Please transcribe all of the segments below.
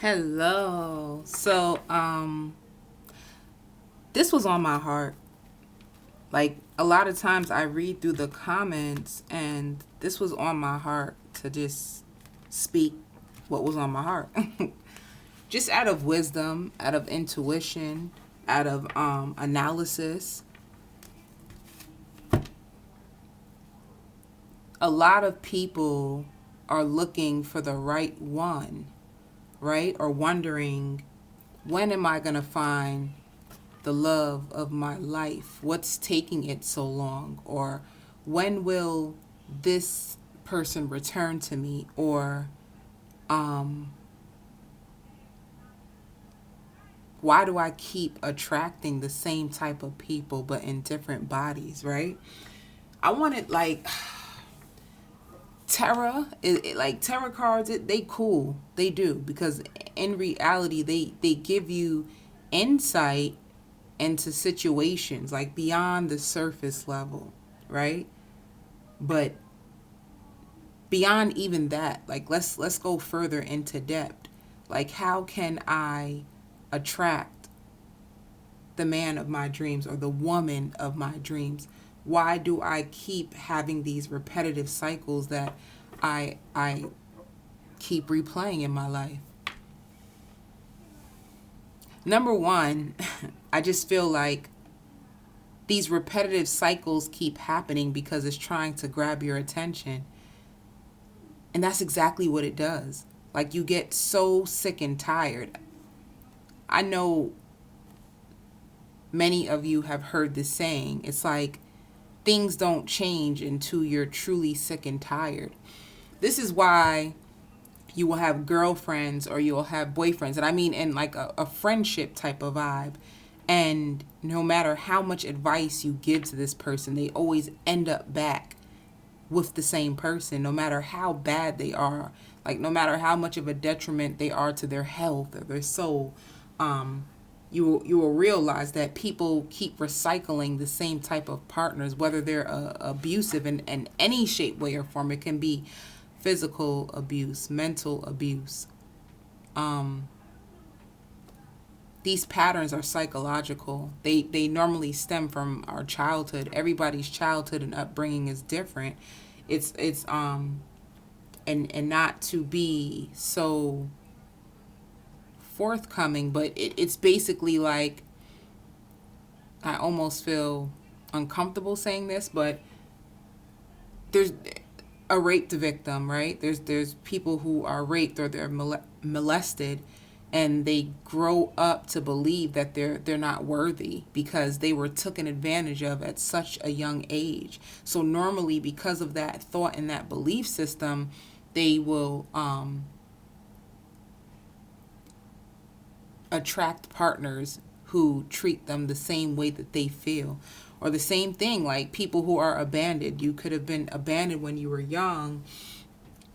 Hello. This was on my heart. Like a lot of times I read through the comments and this was on my heart to just speak what was on my heart. Just out of wisdom, out of intuition, out of analysis. A lot of people are looking for the right one, right? Or wondering, when am I going to find the love of my life? What's taking it so long? Or when will this person return to me? Or um, why do I keep attracting the same type of people but in different bodies, right? I wanted like like tarot cards, they cool. They do, because in reality they give you insight into situations like beyond the surface level, right? But beyond even that, like let's go further into depth. Like, how can I attract the man of my dreams or the woman of my dreams? Why do I keep having these repetitive cycles that I keep replaying in my life? Number one, I just feel like these repetitive cycles keep happening because it's trying to grab your attention. And that's exactly what it does. Like, you get so sick and tired. I know many of you have heard this saying. It's like things don't change until you're truly sick and tired. This is why you will have girlfriends or you'll have boyfriends. And I mean, in like a friendship type of vibe. And no matter how much advice you give to this person, they always end up back with the same person, no matter how bad they are. Like, no matter how much of a detriment they are to their health or their soul. You will realize that people keep recycling the same type of partners, whether they're abusive in any shape, way, or form. It can be physical abuse, mental abuse. These patterns are psychological. They normally stem from our childhood. Everybody's childhood and upbringing is different. It's and not to be so forthcoming, but it's basically like, I almost feel uncomfortable saying this, but there's a raped victim, right? There's people who are raped or they're molested, and they grow up to believe that they're not worthy because they were taken advantage of at such a young age. So normally, because of that thought and that belief system, they will attract partners who treat them the same way that they feel. Or the same thing, like people who are abandoned. You could have been abandoned when you were young,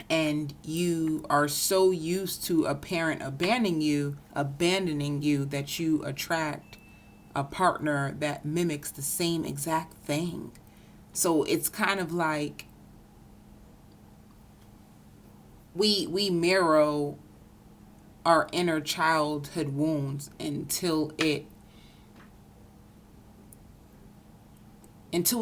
and you are so used to a parent abandoning you that you attract a partner that mimics the same exact thing. So it's kind of like we mirror our inner childhood wounds until we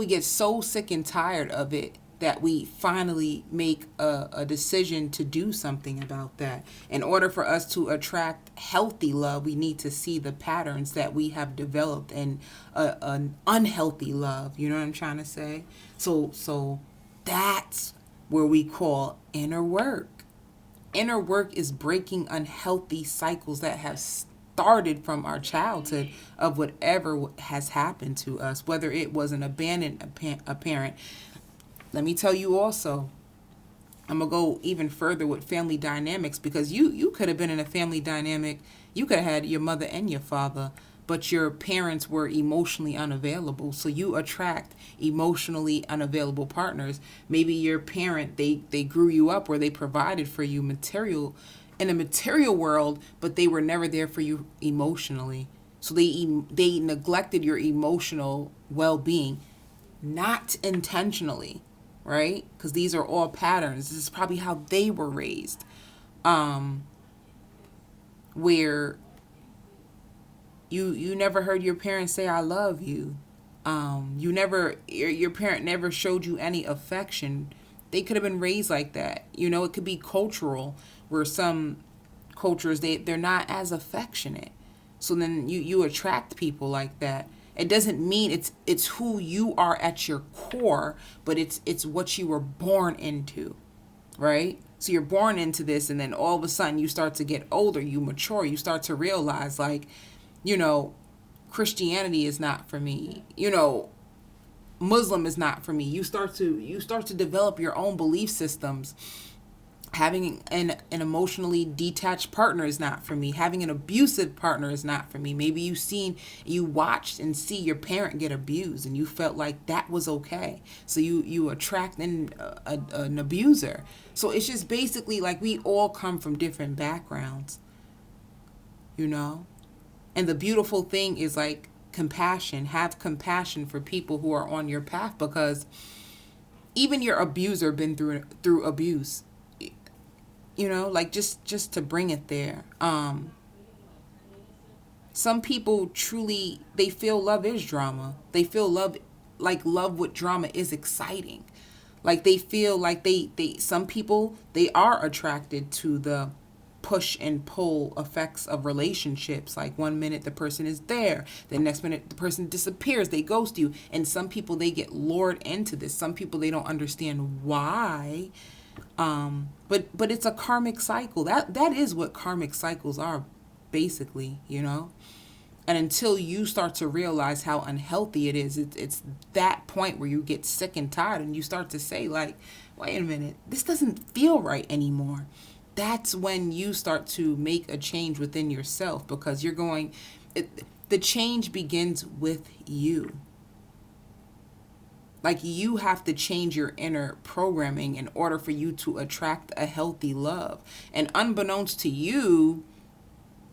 get so sick and tired of it that we finally make a decision to do something about that. In order for us to attract healthy love, we need to see the patterns that we have developed in an unhealthy love. You know what I'm trying to say? So that's where we call inner work. Inner work is breaking unhealthy cycles that have started from our childhood of whatever has happened to us, whether it was an abandoned parent. Let me tell you also, I'm going to go even further with family dynamics, because you could have been in a family dynamic. You could have had your mother and your father, but your parents were emotionally unavailable. So you attract emotionally unavailable partners. Maybe your parent, they grew you up, or they provided for you in a material world, but they were never there for you emotionally. So they neglected your emotional well-being, not intentionally, right? Because these are all patterns. This is probably how they were raised. where you never heard your parents say I love you. You never your parent never showed you any affection. They could have been raised like that. It could be cultural, where some cultures they're not as affectionate. So then you attract people like that. It doesn't mean it's who you are at your core, but it's what you were born into, right? So you're born into this, and then all of a sudden you start to get older, you mature, you start to realize, like, you know, Christianity is not for me. Muslim is not for me. You start to develop your own belief systems. Having an emotionally detached partner is not for me. Having an abusive partner is not for me. Maybe you watched and see your parent get abused, and you felt like that was okay. So you attract an abuser. So it's just basically like we all come from different backgrounds, you know? And the beautiful thing is, like, compassion. Have compassion for people who are on your path, because even your abuser been through abuse. Like, just to bring it there. Some people truly, they feel love is drama. They feel love with drama is exciting. Like, they feel like some people, they are attracted to the push and pull effects of relationships. Like, one minute the person is there, the next minute the person disappears, they ghost you. And some people, they get lured into this. Some people, they don't understand why. But it's a karmic cycle. That is what karmic cycles are, basically. And until you start to realize how unhealthy it is, it's that point where you get sick and tired, and you start to say, like, wait a minute, this doesn't feel right anymore. That's when you start to make a change within yourself, because the change begins with you. Like, you have to change your inner programming in order for you to attract a healthy love. And unbeknownst to you,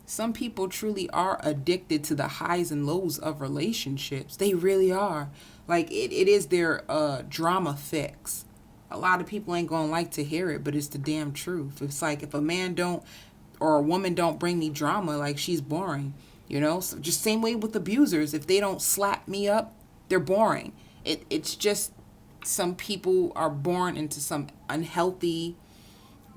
some people truly are addicted to the highs and lows of relationships. They really are. Like, it is their drama fix. A lot of people ain't gonna like to hear it, but it's the damn truth. It's like, if a man don't, or a woman don't bring me drama, like, she's boring. So just same way with abusers. If they don't slap me up, they're boring. It's just, some people are born into some unhealthy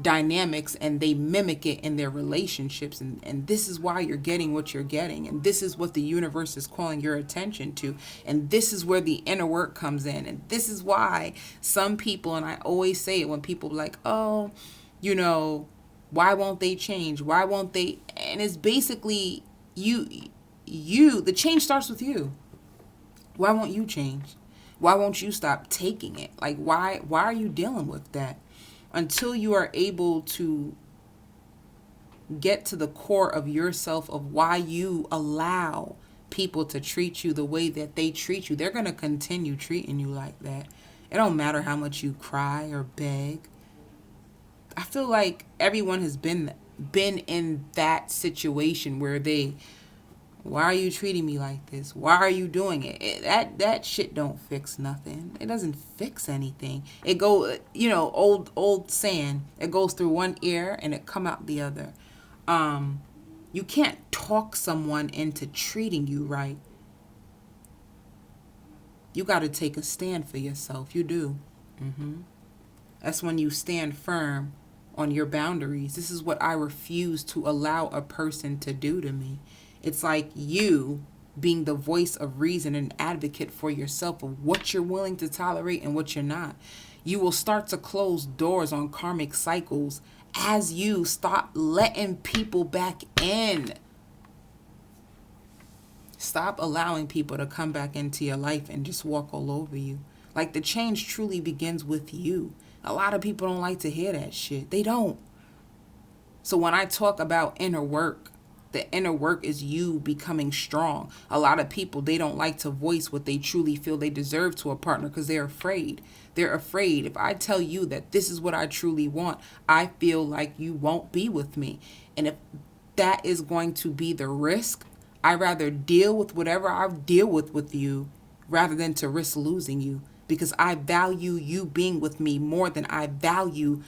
dynamics, and they mimic it in their relationships, and this is why you're getting what you're getting, and this is what the universe is calling your attention to, and this is where the inner work comes in. And this is why some people, and I always say it when people are like, oh, why won't they change, why won't they, and it's basically the change starts with you. Why won't you change? Why won't you stop taking it? Like, why are you dealing with that? Until you are able to get to the core of yourself, of why you allow people to treat you the way that they treat you, they're going to continue treating you like that. It don't matter how much you cry or beg. I feel like everyone has been in that situation where why are you treating me like this? Why are you doing it? That shit don't fix nothing. It doesn't fix anything. It go, old saying, it goes through one ear and it come out the other. You can't talk someone into treating you right. You got to take a stand for yourself. You do. That's when you stand firm on your boundaries. This is what I refuse to allow a person to do to me. It's like you being the voice of reason and advocate for yourself of what you're willing to tolerate and what you're not. You will start to close doors on karmic cycles as you stop letting people back in. Stop allowing people to come back into your life and just walk all over you. Like, the change truly begins with you. A lot of people don't like to hear that shit. They don't. So when I talk about inner work, the inner work is you becoming strong. A lot of people, they don't like to voice what they truly feel they deserve to a partner because they're afraid. They're afraid. If I tell you that this is what I truly want, I feel like you won't be with me. And if that is going to be the risk, I'd rather deal with whatever I deal with you rather than to risk losing you, because I value you being with me more than I value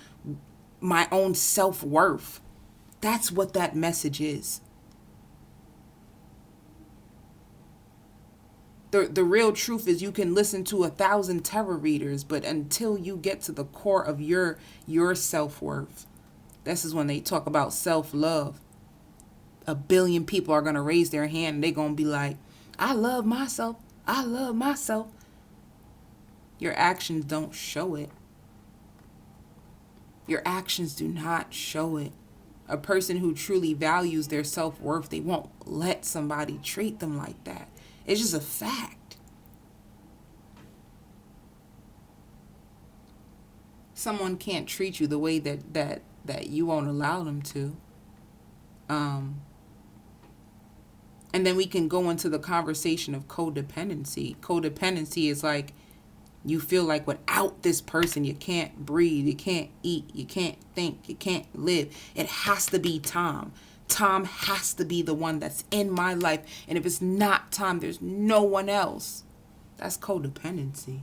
my own self-worth. That's what that message is. The real truth is you can listen to 1,000 tarot readers, but until you get to the core of your self-worth, this is when they talk about self-love. 1 billion people are going to raise their hand and they're going to be like, I love myself. I love myself. Your actions don't show it. Your actions do not show it. A person who truly values their self-worth, they won't let somebody treat them like that. It's just a fact. Someone can't treat you the way that you won't allow them to. And then we can go into the conversation of codependency. Codependency is like, you feel like without this person, you can't breathe, you can't eat, you can't think, you can't live. It has to be Tom. Tom has to be the one that's in my life. And if it's not Tom, there's no one else. That's codependency.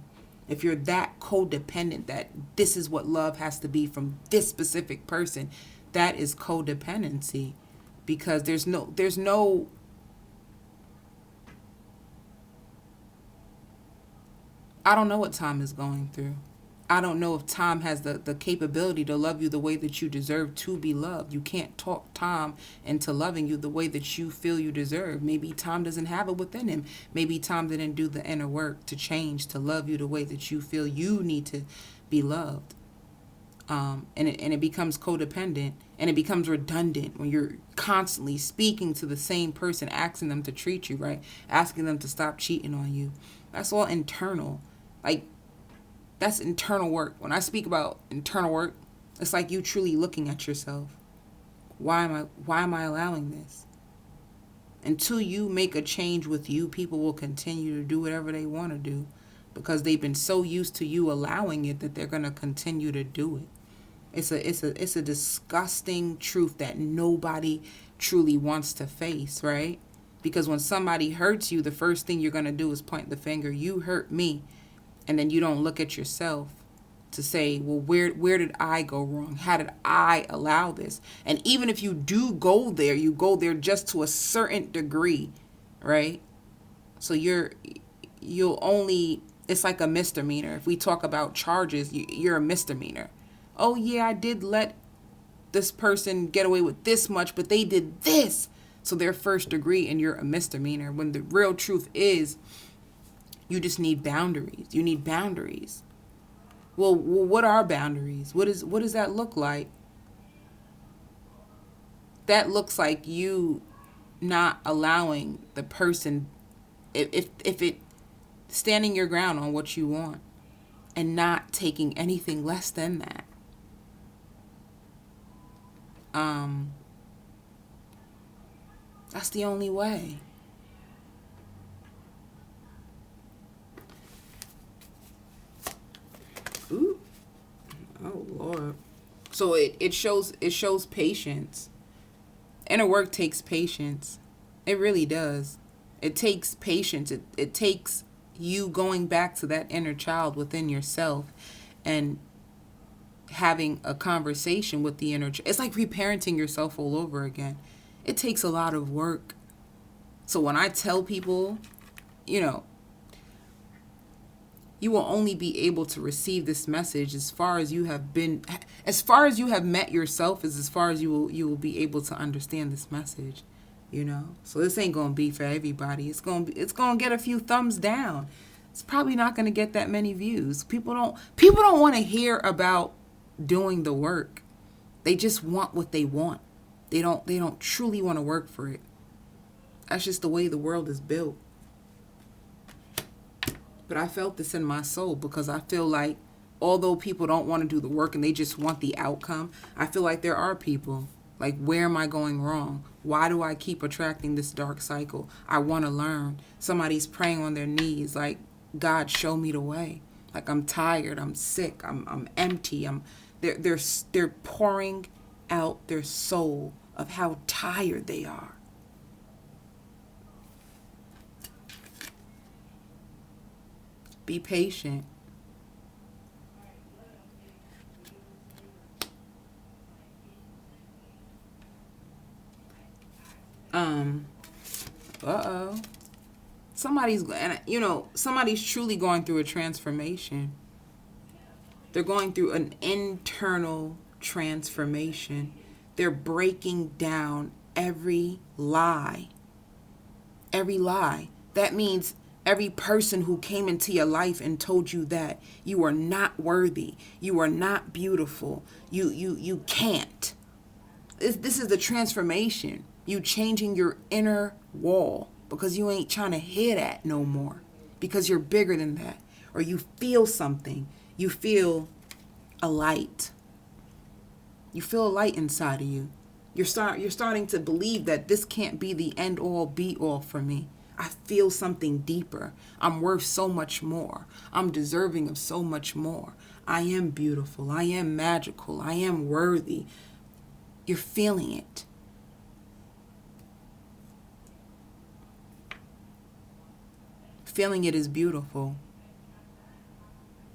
If you're that codependent that this is what love has to be from this specific person, that is codependency. Because there's no I don't know what Tom is going through. I don't know if Tom has the capability to love you the way that you deserve to be loved. You can't talk Tom into loving you the way that you feel you deserve. Maybe Tom doesn't have it within him. Maybe Tom didn't do the inner work to change, to love you the way that you feel you need to be loved. And it becomes codependent, and it becomes redundant when you're constantly speaking to the same person, asking them to treat you right, asking them to stop cheating on you. That's all internal. Like, that's internal work. When I speak about internal work, it's like you truly looking at yourself. Why am I allowing this? Until you make a change with you, people will continue to do whatever they want to do because they've been so used to you allowing it that they're going to continue to do it. It's a disgusting truth that nobody truly wants to face, right? Because when somebody hurts you, the first thing you're going to do is point the finger. You hurt me. And then you don't look at yourself to say, well, where did I go wrong? How did I allow this? And even if you do go there, you go there just to a certain degree, right? So you'll only, it's like a misdemeanor. If we talk about charges, you're a misdemeanor. Oh yeah, I did let this person get away with this much, but they did this. So they're first degree and you're a misdemeanor. When the real truth is, you just need boundaries. You need boundaries. Well, what are boundaries? What does that look like? That looks like you not allowing the person, if it, standing your ground on what you want and not taking anything less than that. That's the only way. Ooh. Oh Lord. So it shows patience. Inner work takes patience. It really does. It takes patience. It takes you going back to that inner child within yourself and having a conversation with the inner child. It's like reparenting yourself all over again. It takes a lot of work. So when I tell people, you will only be able to receive this message as far as you have met yourself, is as far as you will be able to understand this message, So this ain't gonna be for everybody. It's gonna get a few thumbs down. It's probably not gonna get that many views. People don't want to hear about doing the work. They just want what they want. They don't truly want to work for it. That's just the way the world is built. But I felt this in my soul because I feel like although people don't want to do the work and they just want the outcome, I feel like there are people like, where am I going wrong? Why do I keep attracting this dark cycle? I want to learn. Somebody's praying on their knees like, God, show me the way. Like, I'm tired, I'm sick, I'm empty. They're pouring out their soul of how tired they are. Be patient. Um, uh-oh. Somebody's truly going through a transformation. They're going through an internal transformation. They're breaking down every lie. Every lie. That means every person who came into your life and told you that you are not worthy, you are not beautiful, you can't. This is the transformation. You changing your inner wall because you ain't trying to hear that no more, because you're bigger than that. Or you feel something. You feel a light. You feel a light inside of you. You're starting to believe that this can't be the end all be all for me. I feel something deeper. I'm worth so much more. I'm deserving of so much more. I am beautiful. I am magical. I am worthy. You're feeling it. Feeling it is beautiful.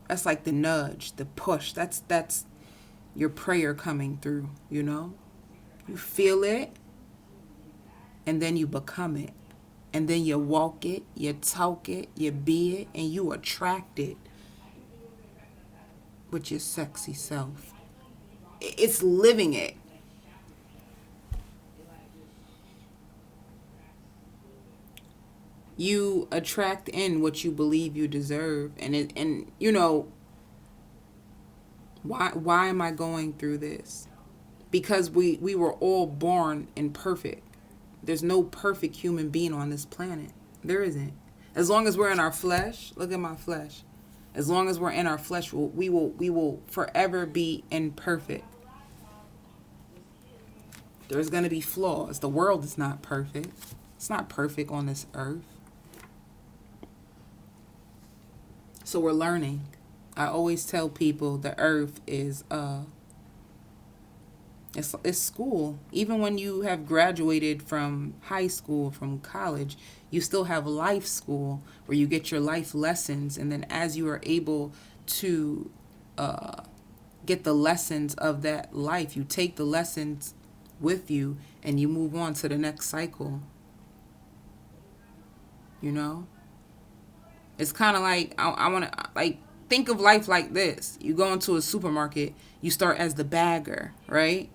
That's like the nudge, the push. That's your prayer coming through, you know? You feel it, and then you become it. And then you walk it, you talk it, you be it, and you attract it with your sexy self. It's living it. You attract in what you believe you deserve. And why am I going through this? Because we were all born imperfect. There's no perfect human being on this planet. There isn't. As long as we're in our flesh, look at my flesh. As long as we're in our flesh, we will forever be imperfect. There's going to be flaws. The world is not perfect. It's not perfect on this earth. So we're learning. I always tell people the earth is it's school. Even when you have graduated from high school, from college, you still have life school where you get your life lessons. And then as you are able to get the lessons of that life, you take the lessons with you and you move on to the next cycle. You know? It's kind of like, I want to, like, think of life like this. You go into a supermarket, you start as the bagger, right?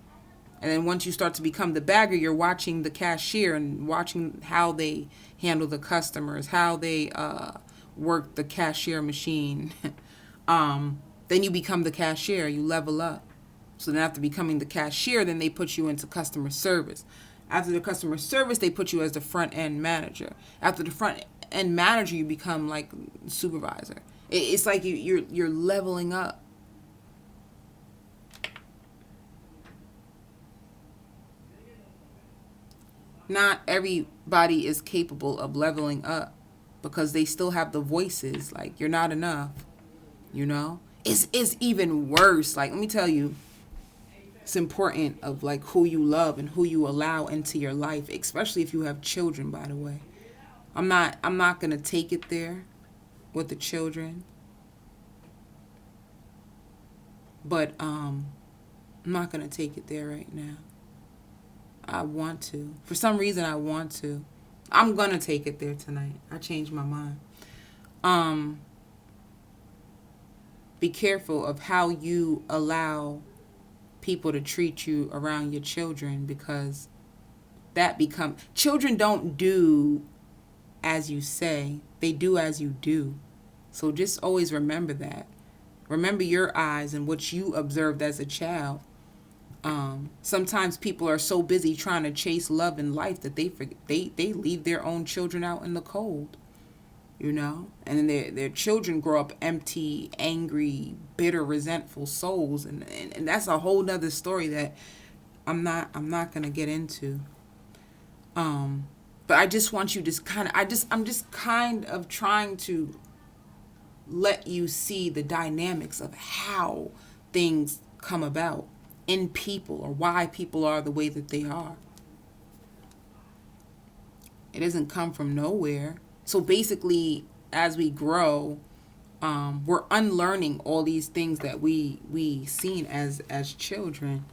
And then once you start to become the bagger, you're watching the cashier and watching how they handle the customers, how they work the cashier machine. Then you become the cashier, you level up. So then after becoming the cashier, then they put you into customer service. After the customer service, they put you as the front end manager. After the front end manager, you become like supervisor. It's like you're leveling up. Not everybody is capable of leveling up because they still have the voices like you're not enough, you know? It's even worse. Like, let me tell you, it's important of like who you love and who you allow into your life, especially if you have children, by the way. I'm not going to take it there with the children. But I'm not going to take it there right now. I want to. For some reason, I want to. I'm going to take it there tonight. I changed my mind. Be careful of how you allow people to treat you around your children, because children don't do as you say. They do as you do. So just always remember that. Remember your eyes and what you observed as a child. Sometimes people are so busy trying to chase love in life that they leave their own children out in the cold, you know, and then their children grow up empty, angry, bitter, resentful souls, and that's a whole nother story that I'm not gonna get into. But I just want you to I'm just kind of trying to let you see the dynamics of how things come about in people, or why people are the way that they are. It doesn't come from nowhere. So basically, as we grow, we're unlearning all these things that we seen as children.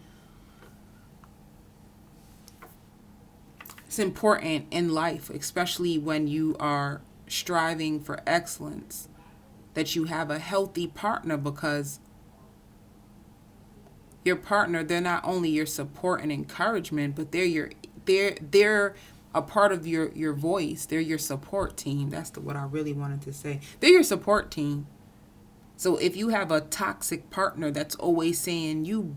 It's important in life, especially when you are striving for excellence, that you have a healthy partner, because your partner, they're not only your support and encouragement, but they're a part of your voice. They're your support team. That's what I really wanted to say. They're your support team. So if you have a toxic partner that's always saying you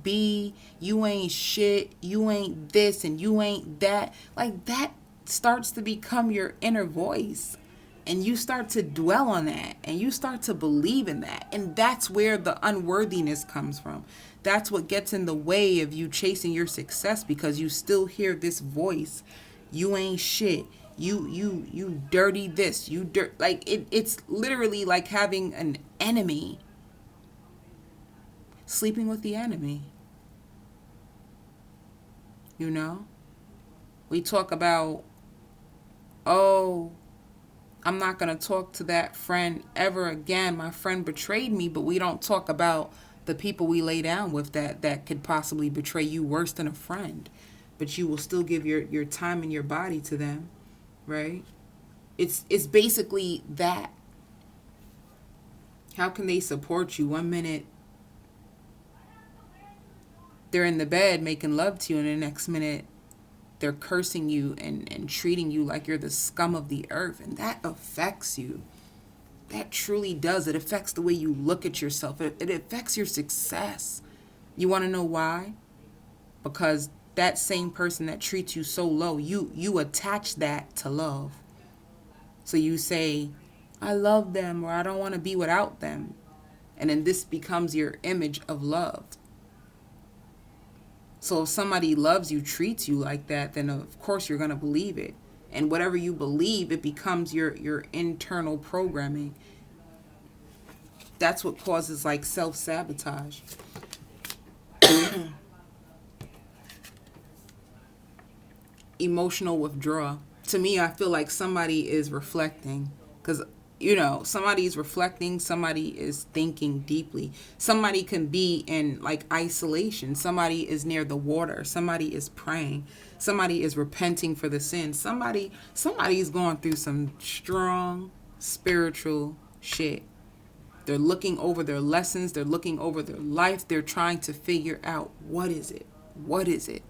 ain't shit, you ain't this and you ain't that, like that starts to become your inner voice. And you start to dwell on that and you start to believe in that. And that's where the unworthiness comes from. That's what gets in the way of you chasing your success, because you still hear this voice. You ain't shit. You dirty this. Like it's literally like having an enemy. Sleeping with the enemy. You know? We talk about, oh, I'm not going to talk to that friend ever again. My friend betrayed me, but we don't talk about the people we lay down with that could possibly betray you worse than a friend. But you will still give your time and your body to them, right? It's basically that. How can they support you? 1 minute they're in the bed making love to you, and the next minute they're cursing you and treating you like you're the scum of the earth. And that affects you. That truly does. It affects the way you look at yourself. It affects your success. You want to know why? Because that same person that treats you so low, you attach that to love. So you say, I love them, or I don't want to be without them. And then this becomes your image of love. So if somebody loves you, treats you like that, then of course you're going to believe it. And whatever you believe, it becomes your internal programming. That's what causes like self-sabotage. Emotional withdrawal. To me, I feel like somebody is reflecting, because somebody is reflecting, somebody is thinking deeply. Somebody can be in like isolation. Somebody is near the water. Somebody is praying. Somebody is repenting for the sin. Somebody is going through some strong spiritual shit. They're looking over their lessons. They're looking over their life. They're trying to figure out, what is it? What is it?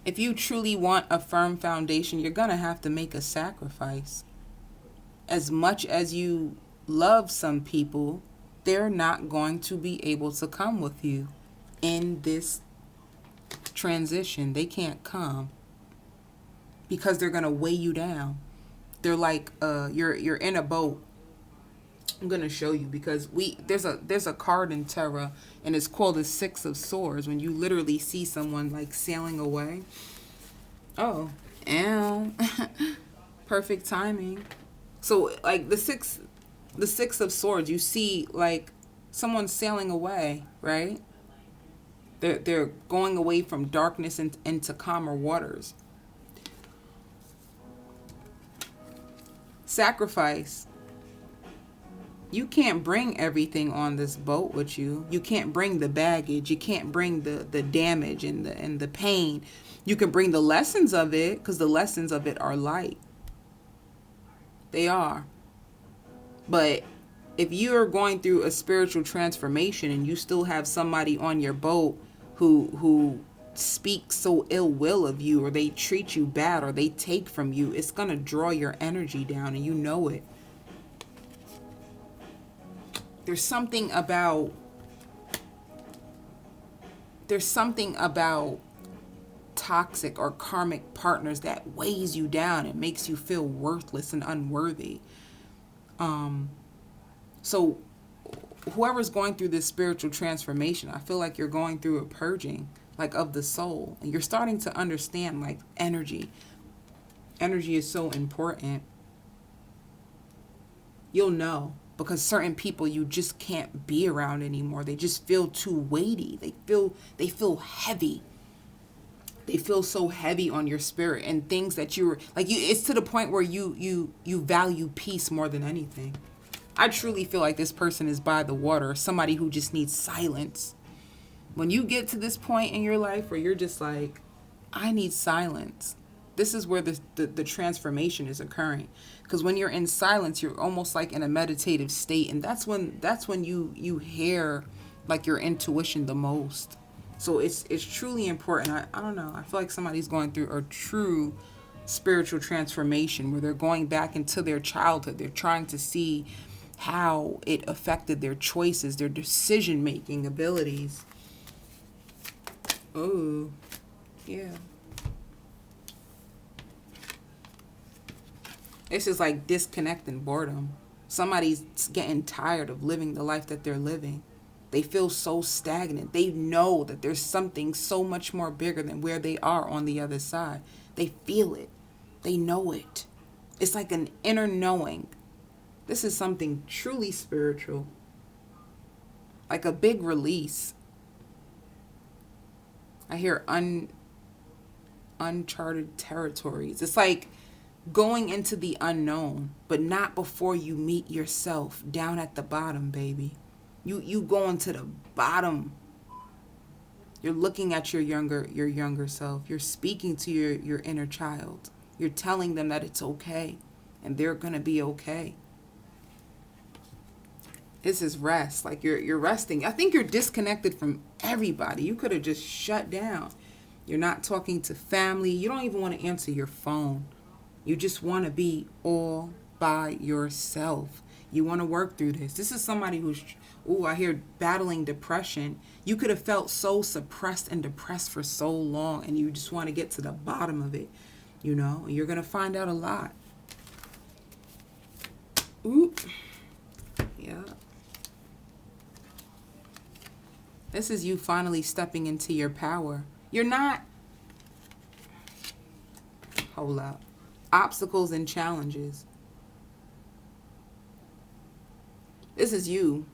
If you truly want a firm foundation, you're going to have to make a sacrifice. As much as you love some people, they're not going to be able to come with you in this transition. They can't come because they're going to weigh you down. They're like, you're in a boat. I'm going to show you, because there's a card in tarot, and it's called the Six of Swords, when you literally see someone like sailing away. Oh, ow. Perfect timing. So like the six of Swords, you see like someone sailing away, right? They're going away from darkness into calmer waters. Sacrifice. You can't bring everything on this boat with you. You can't bring the baggage. You can't bring the damage and the pain. You can bring the lessons of it, because the lessons of it are light. They are. But if you're going through a spiritual transformation and you still have somebody on your boat who speaks so ill will of you, or they treat you bad, or they take from you, it's going to draw your energy down, and you know it. There's something about toxic or karmic partners that weighs you down and makes you feel worthless and unworthy. So whoever's going through this spiritual transformation, I feel like you're going through a purging, like of the soul, and you're starting to understand like energy. Energy is so important. You'll know. Because certain people you just can't be around anymore. They just feel too weighty. They feel heavy. They feel so heavy on your spirit, and things that it's to the point where you value peace more than anything. I truly feel like this person is by the water, somebody who just needs silence. When you get to this point in your life where you're just like, I need silence, this is where the transformation is occurring. Because when you're in silence, you're almost like in a meditative state, and that's when you hear like your intuition the most. So it's truly important. I don't know. I feel like somebody's going through a true spiritual transformation where they're going back into their childhood. They're trying to see how it affected their choices, their decision making abilities. Oh, yeah. This is like disconnecting boredom. Somebody's getting tired of living the life that they're living. They feel so stagnant. They know that there's something so much more bigger than where they are on the other side. They feel it. They know it. It's like an inner knowing. This is something truly spiritual. Like a big release. I hear uncharted territories. It's like going into the unknown, but not before you meet yourself down at the bottom, baby. You going to the bottom. You're looking at your younger self. You're speaking to your inner child. You're telling them that it's okay and they're gonna be okay. This is rest. Like you're resting. I think you're disconnected from everybody. You could have just shut down. You're not talking to family. You don't even want to answer your phone. You just want to be all by yourself. You want to work through this. This is somebody who's, I hear battling depression. You could have felt so suppressed and depressed for so long, and you just want to get to the bottom of it. You're going to find out a lot. Ooh. Yeah. This is you finally stepping into your power. You're not, hold up, obstacles and challenges. This is you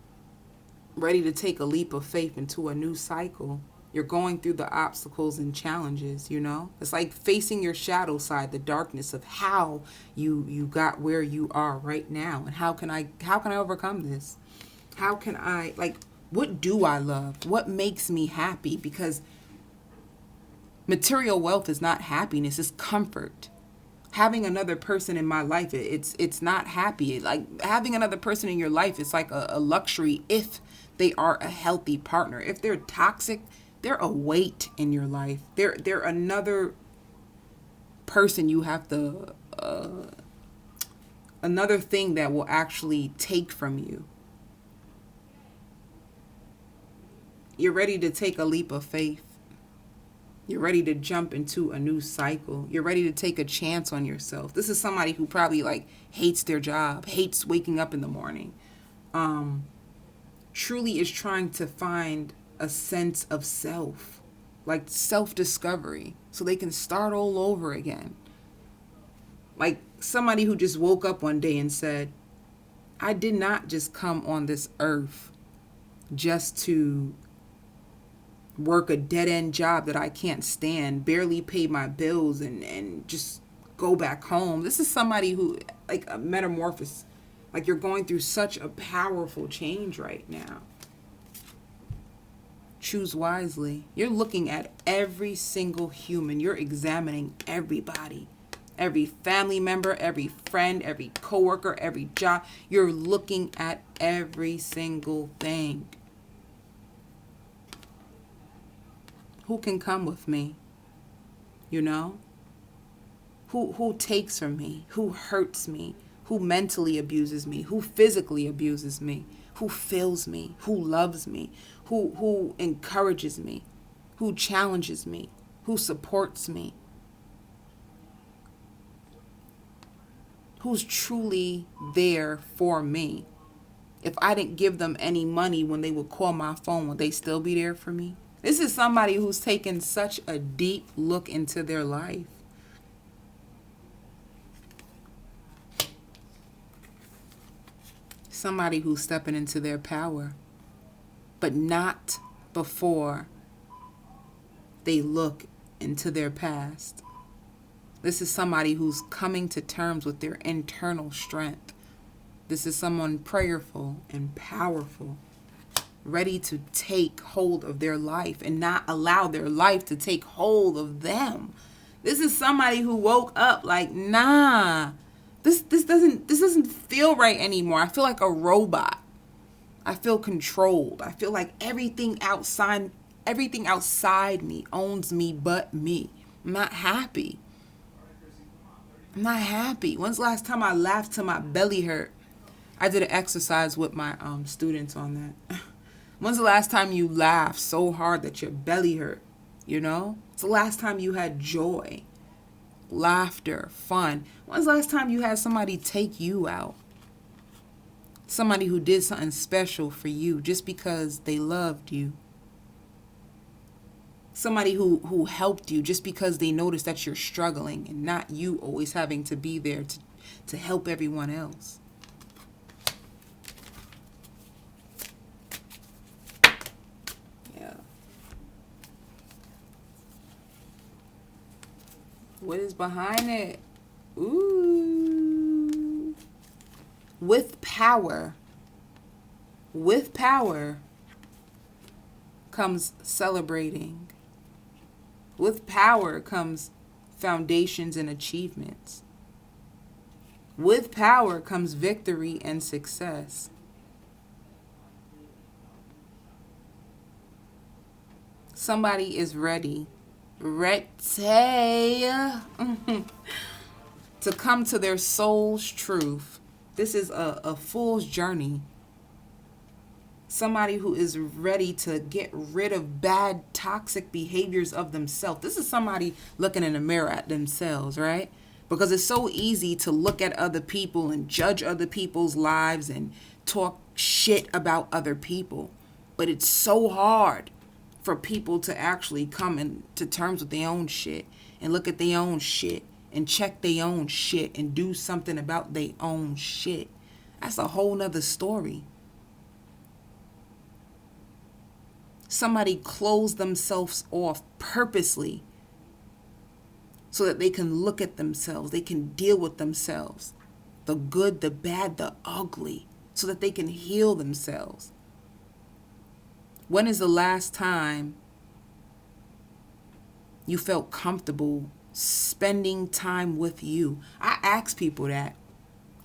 ready to take a leap of faith into a new cycle. You're going through the obstacles and challenges, It's like facing your shadow side, the darkness of how you got where you are right now. And how can I overcome this? How can I, what do I love? What makes me happy? Because material wealth is not happiness, it's comfort. Having another person in my life, it's not happy. Like having another person in your life, it's like a luxury if they are a healthy partner. If they're toxic, they're a weight in your life. They're another person you have to, another thing that will actually take from you. You're ready to take a leap of faith. You're ready to jump into a new cycle. You're ready to take a chance on yourself. This is somebody who probably hates their job, hates waking up in the morning. Truly is trying to find a sense of self, like self-discovery, so they can start all over again. Like somebody who just woke up one day and said, I did not just come on this earth just to work a dead-end job that I can't stand, barely pay my bills, and just go back home. This is somebody who, like a metamorphosis, like you're going through such a powerful change right now. Choose wisely. You're looking at every single human. You're examining everybody. Every family member, every friend, every coworker, every job. You're looking at every single thing. Who can come with me? Who takes from me? Who hurts me? Who mentally abuses me? Who physically abuses me? Who fills me? Who loves me? Who encourages me? Who challenges me? Who supports me? Who's truly there for me? If I didn't give them any money when they would call my phone, would they still be there for me? This is somebody who's taken such a deep look into their life. Somebody who's stepping into their power, but not before they look into their past. This is somebody who's coming to terms with their internal strength. This is someone prayerful and powerful, ready to take hold of their life and not allow their life to take hold of them. This is somebody who woke up like, nah, this doesn't feel right anymore. I feel like a robot. I feel controlled. I feel like everything outside me owns me but me. I'm not happy. I'm not happy. When's the last time I laughed till my belly hurt? I did an exercise with my students on that. When's the last time you laughed so hard that your belly hurt? You know? It's the last time you had joy, laughter, fun. When's the last time you had somebody take you out? Somebody who did something special for you just because they loved you. Somebody who helped you just because they noticed that you're struggling and not you always having to be there to help everyone else. Yeah. What is behind it? Ooh. With power comes celebrating. With power comes foundations and achievements. With power comes victory and success. Somebody is ready to come to their soul's truth. This is a fool's journey. Somebody who is ready to get rid of bad, toxic behaviors of themselves. This is somebody looking in the mirror at themselves, right? Because it's so easy to look at other people and judge other people's lives and talk shit about other people. But it's so hard for people to actually come into terms with their own shit and look at their own shit and check their own shit and do something about their own shit. That's a whole nother story. Somebody closed themselves off purposely so that they can look at themselves. They can deal with themselves. The good, the bad, the ugly. So that they can heal themselves. When is the last time you felt comfortable spending time with you? I ask people that.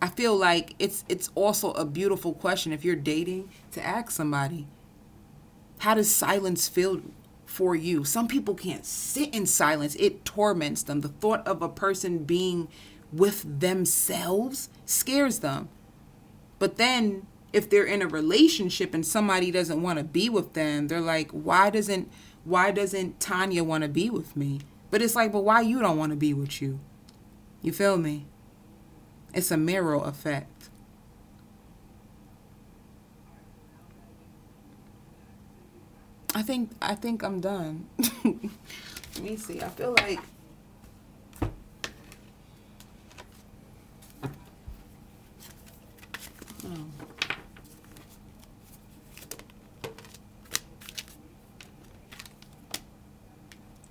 I feel like it's also a beautiful question if you're dating to ask somebody. How does silence feel for you? Some people can't sit in silence. It torments them. The thought of a person being with themselves scares them. But then if they're in a relationship and somebody doesn't want to be with them, they're like, why doesn't Tanya want to be with me? But it's like, but why you don't want to be with you? You feel me? It's a mirror effect. I think I'm done. Let me see. I feel like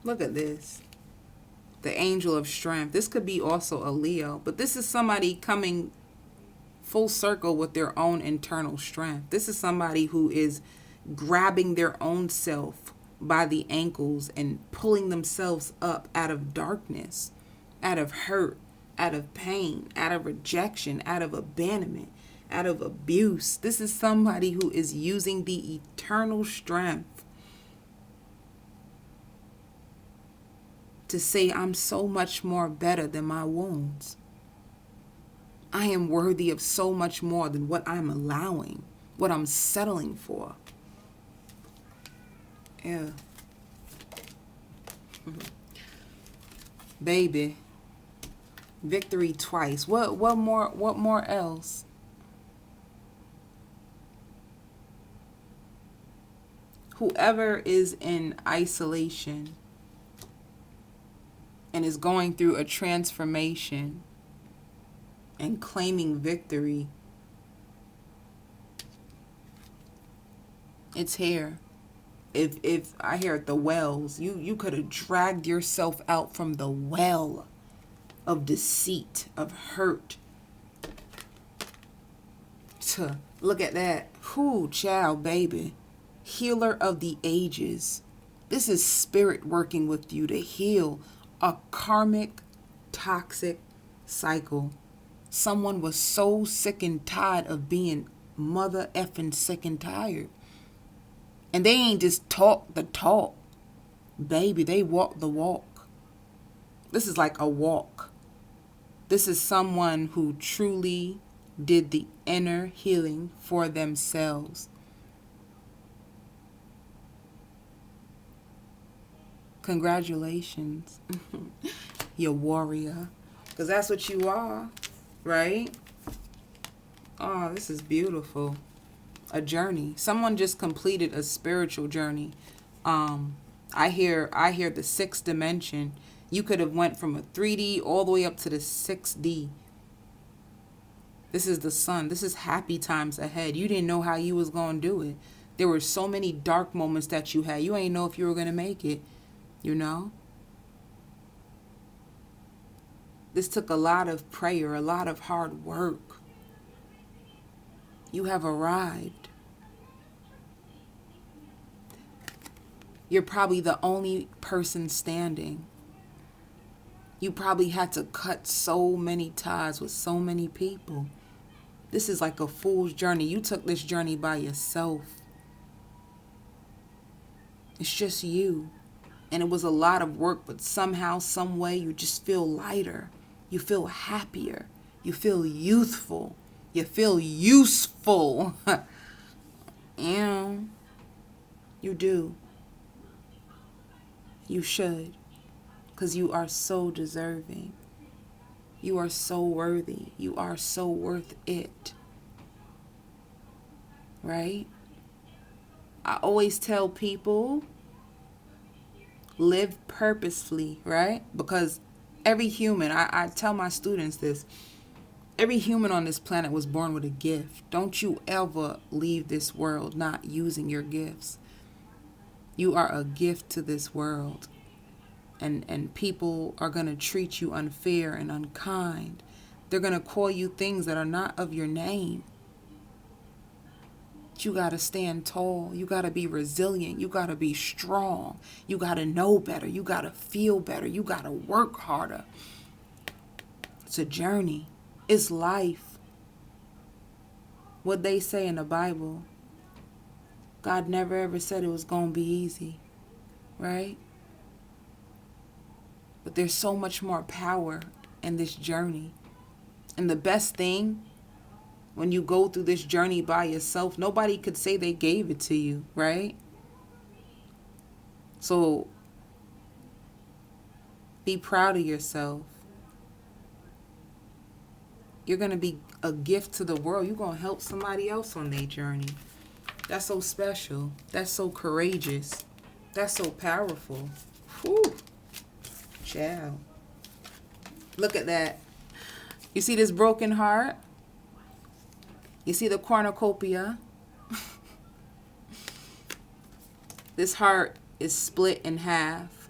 look at this. The angel of strength. This could be also a Leo, but this is somebody coming full circle with their own internal strength. This is somebody who is grabbing their own self by the ankles and pulling themselves up out of darkness, out of hurt, out of pain, out of rejection, out of abandonment, out of abuse. This is somebody who is using the eternal strength to say, I'm so much more better than my wounds. I am worthy of so much more than what I'm allowing, what I'm settling for. Yeah. Baby. Victory twice. What more else? Whoever is in isolation and is going through a transformation and claiming victory, it's here. If I hear at the wells, you could have dragged yourself out from the well of deceit, of hurt, Look at that. Whoo, child, baby. Healer of the ages. This is spirit working with you to heal a karmic, toxic cycle. Someone was so sick and tired of being mother effing sick and tired. And they ain't just talk the talk. Baby, they walk the walk. This is like a walk. This is someone who truly did the inner healing for themselves. Congratulations, you warrior. Because that's what you are, right? Oh, this is beautiful. A journey. Someone just completed a spiritual journey. I hear the 6th dimension. You could have went from a 3D all the way up to the 6D. This is the sun. This is happy times ahead. You didn't know how you was going to do it. There were so many dark moments that you had. You ain't know if you were going to make it, you know? This took a lot of prayer, a lot of hard work. You have arrived. You're probably the only person standing. You probably had to cut so many ties with so many people. This is like a fool's journey. You took this journey by yourself. It's just you. And it was a lot of work, but somehow, some way, you just feel lighter. You feel happier. You feel youthful. You feel useful. Yeah, you do. You should. Because you are so deserving. You are so worthy. You are so worth it. Right? I always tell people, live purposefully, right? Because every human, I tell my students this, every human on this planet was born with a gift. Don't you ever leave this world not using your gifts. You are a gift to this world. And people are going to treat you unfair and unkind. They're going to call you things that are not of your name. You got to stand tall. You got to be resilient. You got to be strong. You got to know better. You got to feel better. You got to work harder. It's a journey. It's life. What they say in the Bible, God never ever said it was going to be easy, right? But there's so much more power in this journey. And the best thing, when you go through this journey by yourself, nobody could say they gave it to you, right? So be proud of yourself. You're going to be a gift to the world. You're going to help somebody else on their journey. That's so special. That's so courageous. That's so powerful. Whew. Child. Look at that. You see this broken heart? You see the cornucopia? This heart is split in half.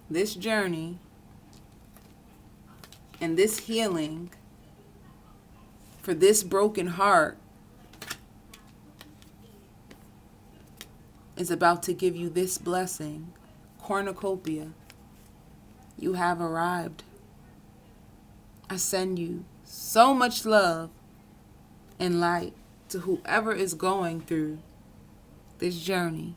This journey and this healing for this broken heart is about to give you this blessing. Cornucopia. You have arrived. I send you so much love and light to whoever is going through this journey.